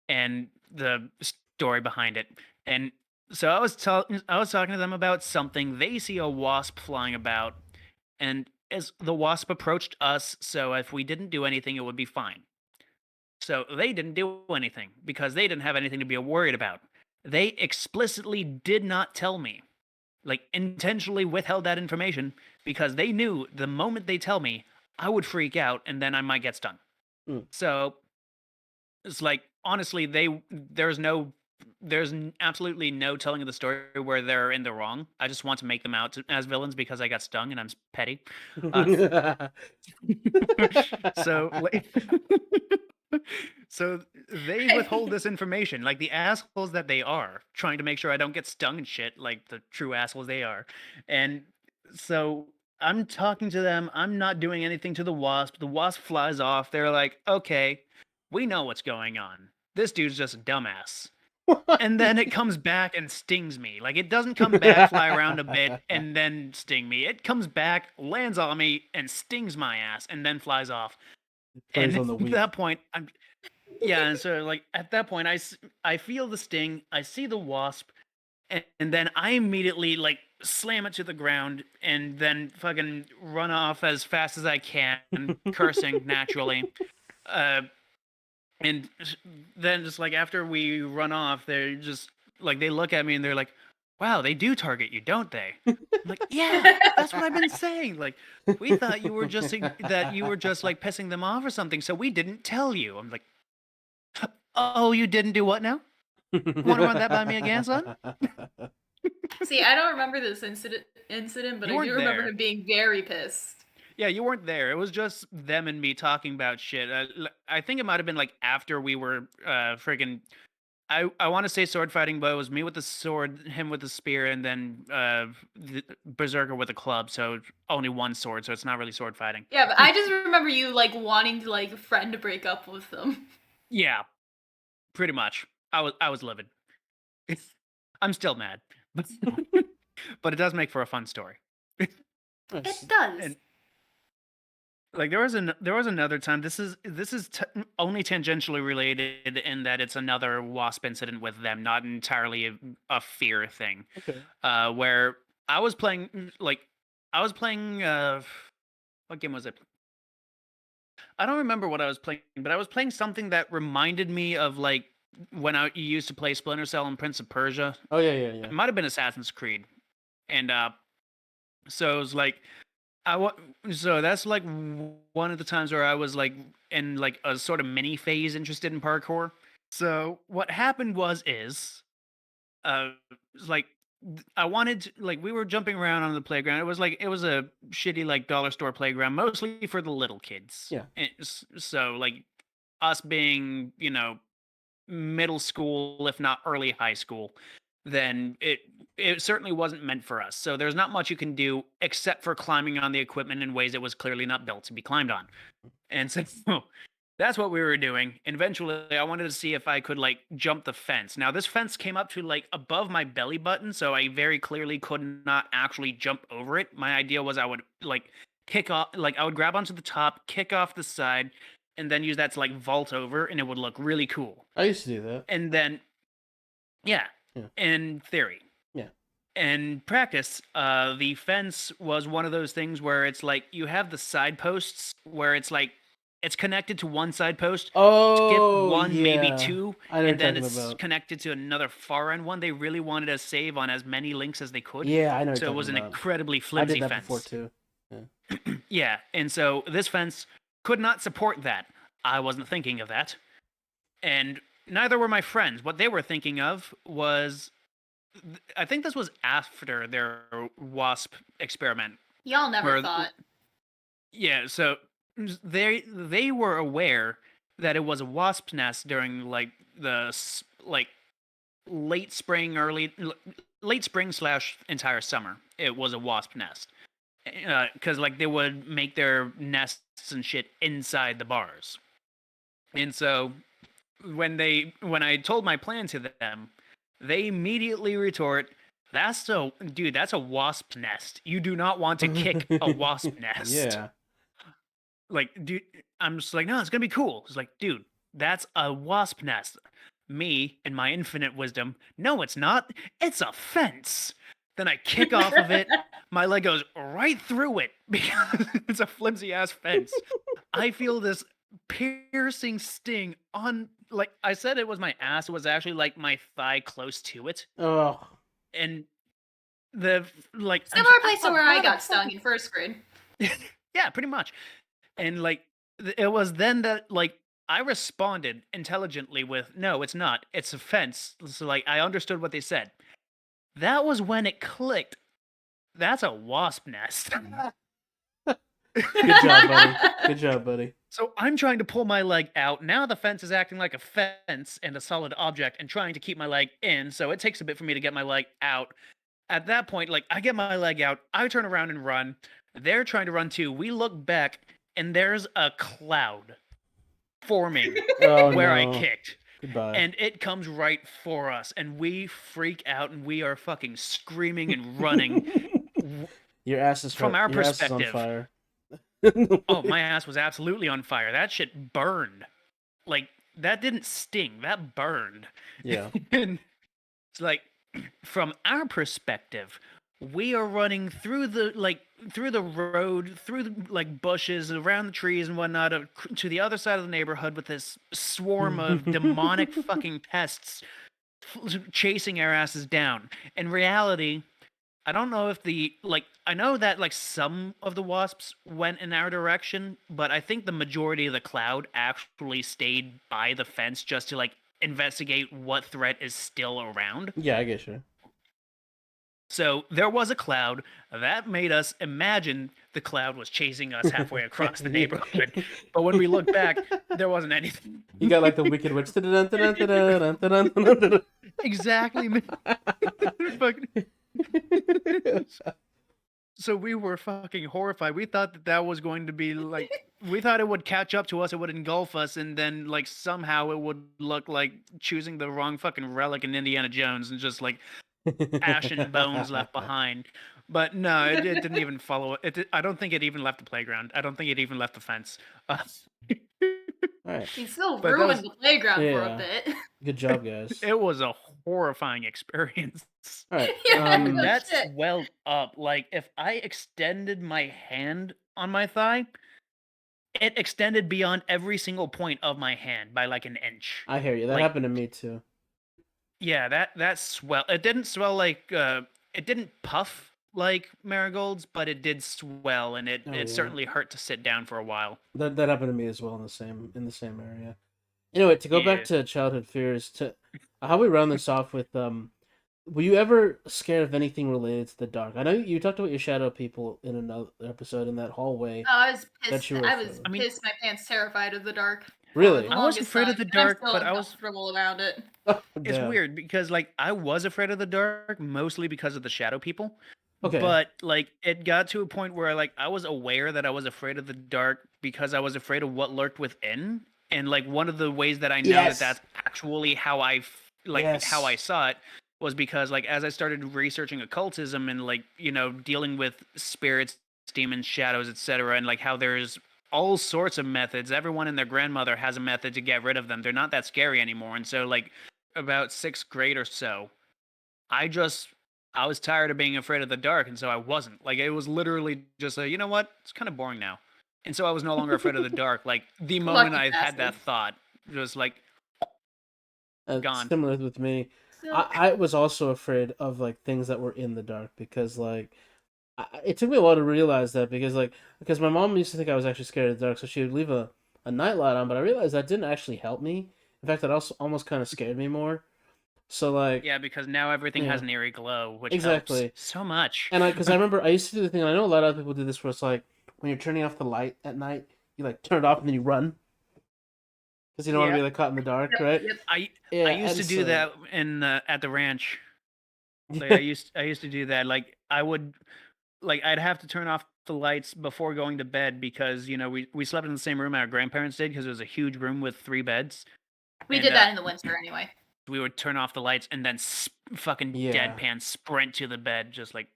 and the story behind it. And so I was talking to them about something. They see a wasp flying about, and as the wasp approached us, so if we didn't do anything, it would be fine. So they didn't do anything because they didn't have anything to be worried about. They explicitly did not tell me, like intentionally withheld that information because they knew the moment they tell me, I would freak out and then I might get stung. Mm. So it's like honestly, there's absolutely no telling of the story where they're in the wrong. I just want to make them out as villains because I got stung and I'm petty. So so they withhold this information like the assholes that they are, trying to make sure I don't get stung and shit like the true assholes they are. And so I'm talking to them, I'm not doing anything to the wasp flies off. They're like, okay, we know what's going on, this dude's just a dumbass. And then it comes back and stings me. Like it doesn't come back, fly around a bit, and then sting me. It comes back, lands on me, and stings my ass, and then flies off. Plays And on the at weak. that point, and so like at that point, I feel the sting, I see the wasp, and then I immediately like slam it to the ground, and then fucking run off as fast as I can, cursing naturally. And then just like after we run off, they're just like they look at me and they're like, "Wow, they do target you, don't they?" I'm like, "Yeah, that's what I've been saying. Like, we thought you were just like pissing them off or something, so we didn't tell you." I'm like, "Oh, you didn't do what now? Want to run that by me again, son?" See, I don't remember this incident, but You I weren't do remember there. him being very pissed. Yeah, you weren't there. It was just them and me talking about shit. I think it might have been like after we were friggin' I want to say sword fighting, but it was me with the sword, him with the spear, and then the berserker with a club. So only one sword. So it's not really sword fighting. Yeah, but I just remember you like wanting to like friend to break up with them. Yeah, pretty much. I was livid. I'm still mad, but it does make for a fun story. Nice. It does. And like there was another time. This is only tangentially related in that it's another wasp incident with them, not entirely a fear thing. Okay. Where I was playing what game was it? I don't remember what I was playing, but I was playing something that reminded me of like when I used to play Splinter Cell and Prince of Persia. Oh yeah, It might have been Assassin's Creed, and so it was like so that's like one of the times where I was like in like a sort of mini phase interested in parkour. So what happened uh like I wanted like we were jumping around on the playground. It was a shitty like dollar store playground, mostly for the little kids. Yeah. So like us being, middle school, if not early high school, then it certainly wasn't meant for us. So there's not much you can do except for climbing on the equipment in ways it was clearly not built to be climbed on. And so that's what we were doing. And eventually I wanted to see if I could like jump the fence. Now this fence came up to like above my belly button, so I very clearly could not actually jump over it. My idea was I would like kick off, like I would grab onto the top, kick off the side, and then use that to like vault over, and it would look really cool. I used to do that. And then yeah, Yeah. in theory. Yeah. In practice, the fence was one of those things where it's like you have the side posts where it's like it's connected to one side post, Oh, skip one, yeah. maybe two, I know what and then you're it's talking about. connected to another far end one. They really wanted to save on as many links as they could. Yeah, I know what So you're it was an talking about. incredibly I flimsy did that fence. before too. Yeah, and so this fence could not support that. I wasn't thinking of that. And neither were my friends. What they were thinking of was I think this was after their wasp experiment. Y'all never Where- thought. Yeah, so they were aware that it was a wasp nest during like like late spring, late spring / entire summer. It was a wasp nest because like they would make their nests and shit inside the bars, and so when I told my plan to them, they immediately retort, that's a wasp nest. You do not want to kick a wasp nest. Yeah. Like, dude, I'm just like, no, it's gonna be cool. It's like, dude, that's a wasp nest. Me, in my infinite wisdom, no, it's not. It's a fence. Then I kick off of it. My leg goes right through it because it's a flimsy ass fence. I feel this piercing sting on, like I said, it was my ass. It was actually like my thigh close to it, Oh. and the like Similar place to "Oh, where I how the got fuck stung in first grade. Yeah, pretty much. And like it was then that like I responded intelligently with, no, it's not. It's a fence. So like I understood what they said. That was when it clicked. That's a wasp nest. Good job, buddy. Good job, buddy. So I'm trying to pull my leg out. Now the fence is acting like a fence and a solid object and trying to keep my leg in. So it takes a bit for me to get my leg out. At that point, like I get my leg out, I turn around and run. They're trying to run too. We look back and there's a cloud forming Oh, where I no. kicked. Goodbye. And it comes right for us. And we freak out and we are fucking screaming and running. Your ass is From our your ass is on perspective. fire. Oh, my ass was absolutely on fire. That shit burned. Like, that didn't sting. That burned. Yeah. And it's like, from our perspective, we are running through the road, through the like bushes, around the trees and whatnot, to the other side of the neighborhood with this swarm of demonic fucking pests chasing our asses down. In reality, I don't know if I know that like some of the wasps went in our direction, but I think the majority of the cloud actually stayed by the fence just to like investigate what threat is still around. Yeah, I get you. So there was a cloud that made us imagine the cloud was chasing us halfway across the neighborhood. But when we look back, there wasn't anything. You got like the Wicked Witch. Exactly. Man. Fucking- So we were fucking horrified. We thought that was going to be like, we thought it would catch up to us, it would engulf us, and then like somehow it would look like choosing the wrong fucking relic in Indiana Jones and just like ashen bones left behind. But no, it didn't even follow it. I don't think it even left the playground. I don't think it even left the fence. Alright. He still But that ruined was- the playground for Yeah. a bit. Good job, guys. It was a horrifying experience. Alright. Yeah, And no that shit. swelled up. Like if I extended my hand on my thigh, it extended beyond every single point of my hand by like an inch. I hear you. That Like- happened to me too. Yeah, that swell. It didn't swell like it didn't puff like marigolds, but it did swell, and it Oh, yeah. certainly hurt to sit down for a while. That happened to me as well in the same area. Anyway, to go back Yeah. to childhood fears, to how we round this off with were you ever scared of anything related to the dark? I know you talked about your shadow people in another episode in that hallway. Oh, I was That pissed. you were I was afraid of. I mean- pissed my pants terrified of the dark. Really? For the I was longest afraid of time, the and I'm dark, still but I was- uncomfortable around it. It's Damn. weird because like I was afraid of the dark mostly because of the shadow people. Okay. But like it got to a point where like I was aware that I was afraid of the dark because I was afraid of what lurked within. And like one of the ways that I know Yes. that that's actually how how I Yes. saw it was because like as I started researching occultism and like, you know, dealing with spirits, demons, shadows, etc., and like how there's all sorts of methods. Everyone and their grandmother has a method to get rid of them. They're not that scary anymore. And so like about 6th grade or so, I was tired of being afraid of the dark, and so I wasn't. Like it was literally just you know what? It's kind of boring now. And so I was no longer afraid of the dark. Like the moment I Lucky had that bastard. thought, just like gone. Similar with me. So, I was also afraid of like things that were in the dark because like it took me a while to realize that because my mom used to think I was actually scared of the dark, so she would leave a nightlight on, but I realized that didn't actually help me. In fact, that also almost kind of scared me more. So like Yeah, because now everything has Yeah. an eerie glow, which Exactly. helps so much. and because I remember I used to do the thing. And I know a lot of people do this, where it's like when you're turning off the light at night, you like turn it off and then you run because you don't want to Yeah. be like caught in the dark, yep, right? yep. I Yeah, used to and do so- that in at the ranch. Like I used to do that. Like I would like I'd have to turn off the lights before going to bed because, you know, we slept in the same room our grandparents did because it was a huge room with 3 beds. We And, did that in the winter anyway. We would turn off the lights and then fucking Yeah. deadpan sprint to the bed just like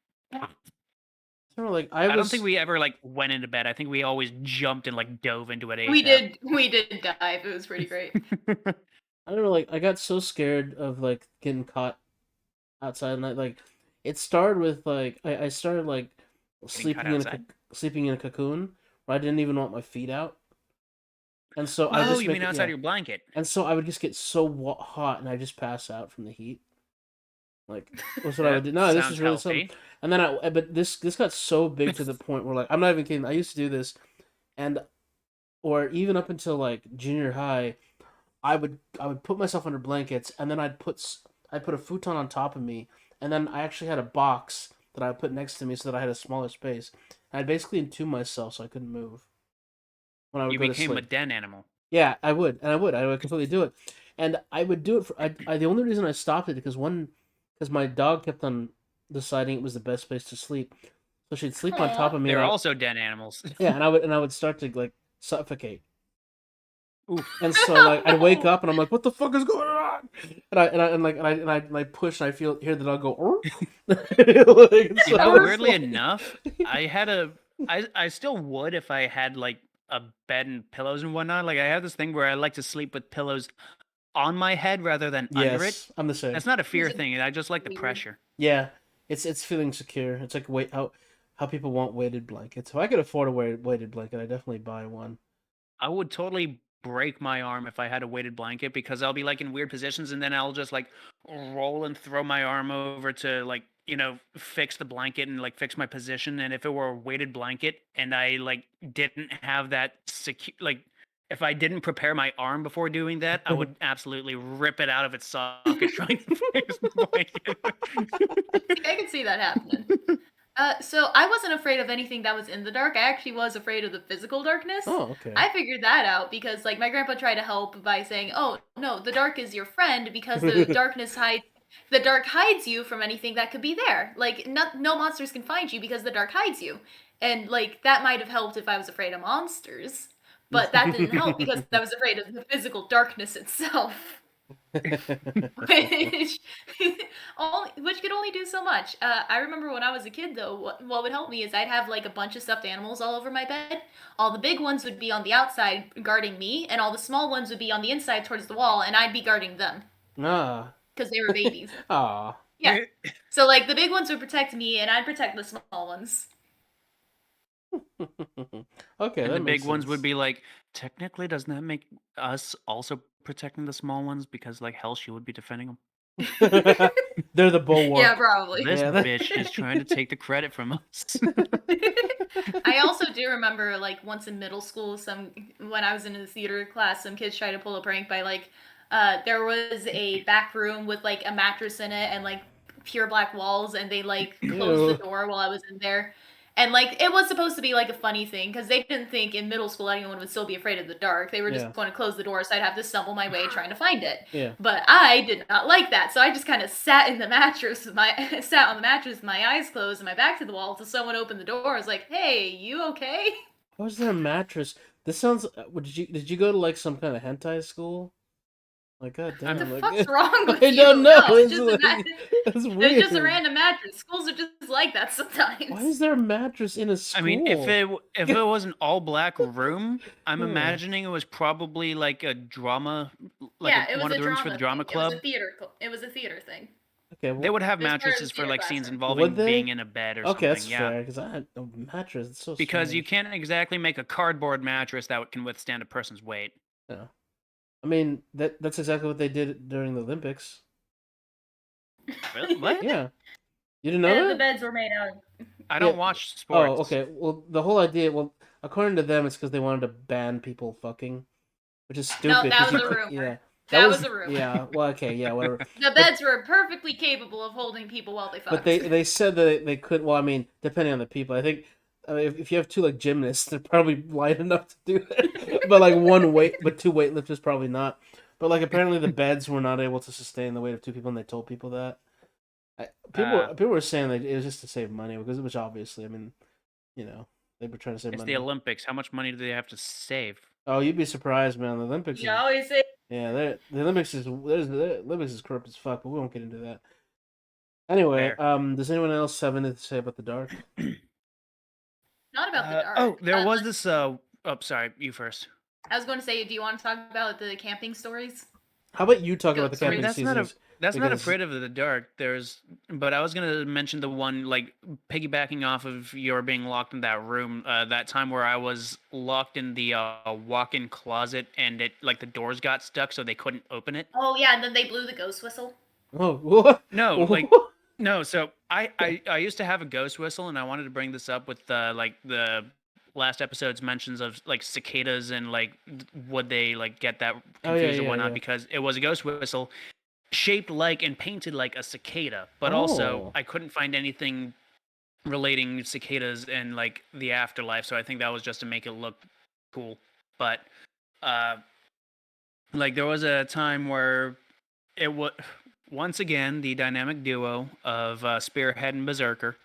So, like I don't was, think we ever like went into bed. I think we always jumped and like dove into it. We ASAP. did dive. It was pretty great. I don't know, like I got so scared of like getting caught outside at night. Like it started with like I started like sleeping in outside? sleeping in a cocoon where I didn't even want my feet out, and so I Oh, just you make mean it- outside yeah. your blanket? And so I would just get so hot and I just pass out from the heat. Like that's what I would do. No, this Sounds is really healthy. something. And then but this got so big to the point where like I'm not even kidding. I used to do this, and or even up until like junior high, I would put myself under blankets and then I'd put a futon on top of me, and then I actually had a box that I would put next to me so that I had a smaller space. And I'd basically entomb myself so I couldn't move when I would You go to became a sleep. den animal. Yeah, I would completely do it, and I would do it for. The only reason I stopped it because my dog kept on deciding it was the best place to sleep, so she'd sleep on top of me. They're and I- also den animals. yeah, and I would start to like suffocate, Oof. and so like I'd wake up and I'm like, what the fuck is going on? And I push and I hear the dog go. Like, You know, so it's weirdly like- enough, I still would if I had like a bed and pillows and whatnot. Like I have this thing where I like to sleep with pillows on my head rather than under it. Yes, I'm the same. That's not a fear Is it thing. I just like the weird? pressure. Yeah, it's feeling secure. It's like how people want weighted blankets. If I could afford a weighted blanket, I'd definitely buy one. I would totally break my arm if I had a weighted blanket because I'll be like in weird positions and then I'll just like roll and throw my arm over to like, you know, fix the blanket and like fix my position. And if it were a weighted blanket and I like didn't have that secure, like if I didn't prepare my arm before doing that, I would absolutely rip it out of its socket trying to fix the blanket. I can see that happening. So I wasn't afraid of anything that was in the dark. I actually was afraid of the physical darkness. Oh, okay. I figured that out because like my grandpa tried to help by saying, "Oh, no, the dark is your friend because the dark hides you from anything that could be there. Like no monsters can find you because the dark hides you." And like that might have helped if I was afraid of monsters, but that didn't help because I was afraid of the physical darkness itself. which, which could only do so much. I remember when I was a kid, though, what would help me is I'd have like a bunch of stuffed animals all over my bed. All the big ones would be on the outside guarding me, and all the small ones would be on the inside towards the wall, and I'd be guarding them Ah. because they were babies. Ah. Yeah. So like the big ones would protect me, and I'd protect the small ones. Okay, And that the makes big ones sense. would be like, technically, doesn't that make us also protecting the small ones? Because like hell, she would be defending them. They're the bulwark. Yeah, probably. This Yeah, that- bitch is trying to take the credit from us. I also do remember like once in middle school, when I was in a theater class, some kids tried to pull a prank by like there was a back room with like a mattress in it and like pure black walls, and they like closed Ew. the door while I was in there. And like it was supposed to be like a funny thing because they didn't think in middle school anyone would still be afraid of the dark. They were just Yeah. going to close the door, so I'd have to stumble my way trying to find it. Yeah. But I did not like that, so I just kind of sat on the mattress with my eyes closed and my back to the wall until someone opened the door. I was like, "Hey, you okay?" How is there a mattress? This sounds. Did you go to like some kind of hentai school? Like, god damn. What the like, fuck's wrong with I you? don't know. No, it's It's just a like- That's weird. it's just a random mattress. Schools are just like that sometimes. Why is there a mattress in a school? I mean, if it was an all black room, I'm Yeah. imagining it was probably like a drama, like yeah, it was one of a the rooms for the drama thing. club. It was a theater thing. Okay, They would have As far as mattresses for theater like scenes classroom. involving Would they? being in a bed or okay, something. that's Yeah, fair because I had a mattress. It's so because you strange. can't exactly make a cardboard mattress that can withstand a person's weight. Yeah. I mean that's exactly what they did during the Olympics. Really? What? Yeah. You didn't know The that? beds were made out. I don't Yeah. watch sports. Oh, okay. Well, the whole idea, according to them, it's because they wanted to ban people fucking, which is stupid. No, that 'cause was you a could- rumor. Yeah, That was a rumor. Yeah. Well, okay. Yeah. Whatever. The beds were perfectly capable of holding people while they fucked. But they said that they could. Well, I mean, depending on the people, I think if you have two like gymnasts, they're probably light enough to do it. But like two weightlifters probably not. But like apparently the beds were not able to sustain the weight of two people, and they told people that. People were saying that it was just to save money which obviously, I mean, you know, they were trying to save It's money. the Olympics. How much money do they have to save? Oh, you'd be surprised, man. The Olympics. You always say The Olympics is corrupt as fuck, but we won't get into that. Anyway, Fair. does anyone else have anything to say about the dark? not about the dark. Oh, there was let's- this. Oh, sorry. You first. I was going to say, do you want to talk about the camping stories? How about you talk Go, about the sorry, camping that's not a- seasons? That's not Because- afraid of the dark. But I was gonna mention the one like piggybacking off of your being locked in that room. That time where I was locked in the walk-in closet and it like the doors got stuck, so they couldn't open it. Oh yeah, and then they blew the ghost whistle. Oh, what? No, like no. So I used to have a ghost whistle, and I wanted to bring this up with like the last episode's mentions of like cicadas and like would they like get that confused or whatnot, because it was a ghost whistle shaped like and painted like a cicada, but also Oh. I couldn't find anything relating cicadas and like the afterlife, so I think that was just to make it look cool. But like there was a time where it was once again the dynamic duo of Spearhead and Berserker.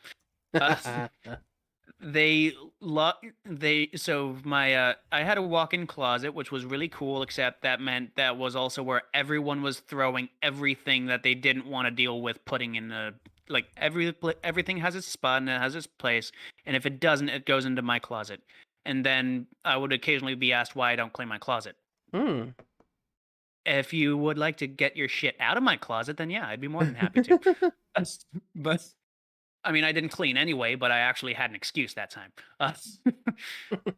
I had a walk-in closet, which was really cool, except that meant that was also where everyone was throwing everything that they didn't want to deal with putting in a like everything has its spot and it has its place, and if it doesn't, it goes into my closet. And then I would occasionally be asked why I don't clean my closet. If you would like to get your shit out of my closet, then yeah, I'd be more than happy to. But I mean, I didn't clean anyway, but I actually had an excuse that time.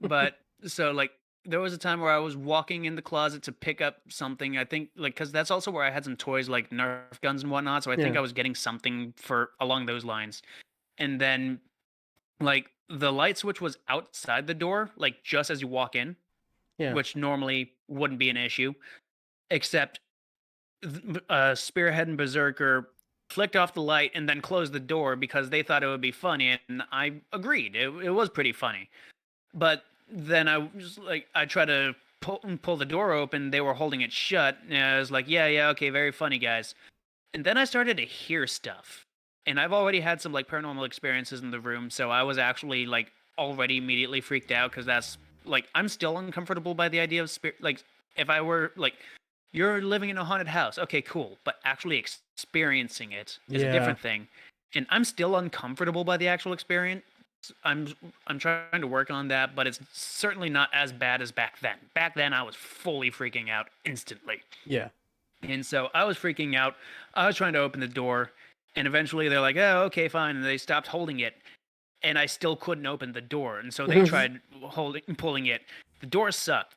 But so like there was a time where I was walking in the closet to pick up something. I think like because that's also where I had some toys like Nerf guns and whatnot. So I think Yeah. I was getting something for along those lines. And then like the light switch was outside the door, like just as you walk in. Yeah. which normally wouldn't be an issue, except Spearhead and Berserker flicked off the light and then closed the door because they thought it would be funny, and I agreed. It was pretty funny. But then I was like, I tried to pull the door open. They were holding it shut. And I was like, yeah, okay, very funny, guys. And then I started to hear stuff. And I've already had some like paranormal experiences in the room, so I was actually like already immediately freaked out because that's like I'm still uncomfortable by the idea of spirit. Like if I were like, you're living in a haunted house, okay, cool, but actually experiencing it is a Yeah. different thing. And I'm still uncomfortable by the actual experience. I'm trying to work on that, but it's certainly not as bad as back then. Back then, I was fully freaking out instantly. Yeah. And so I was freaking out. I was trying to open the door, and eventually they're like, "Oh, okay, fine." And they stopped holding it, and I still couldn't open the door. And so they tried pulling it. The door sucked.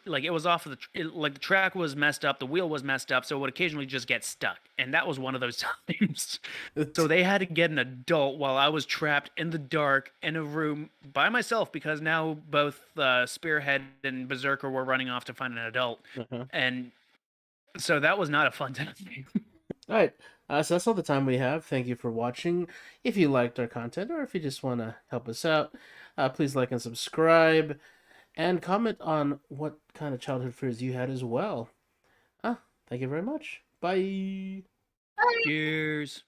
Like it was off of like the track was messed up, the wheel was messed up, so it would occasionally just get stuck. And that was one of those times. So they had to get an adult while I was trapped in the dark in a room by myself because now both Spearhead and Berserker were running off to find an adult. Uh-huh. And so that was not a fun time. All right. So that's all the time we have. Thank you for watching. If you liked our content or if you just want to help us out, please like and subscribe and comment on what kind of childhood fears you had as well. Thank you very much. Bye. Cheers.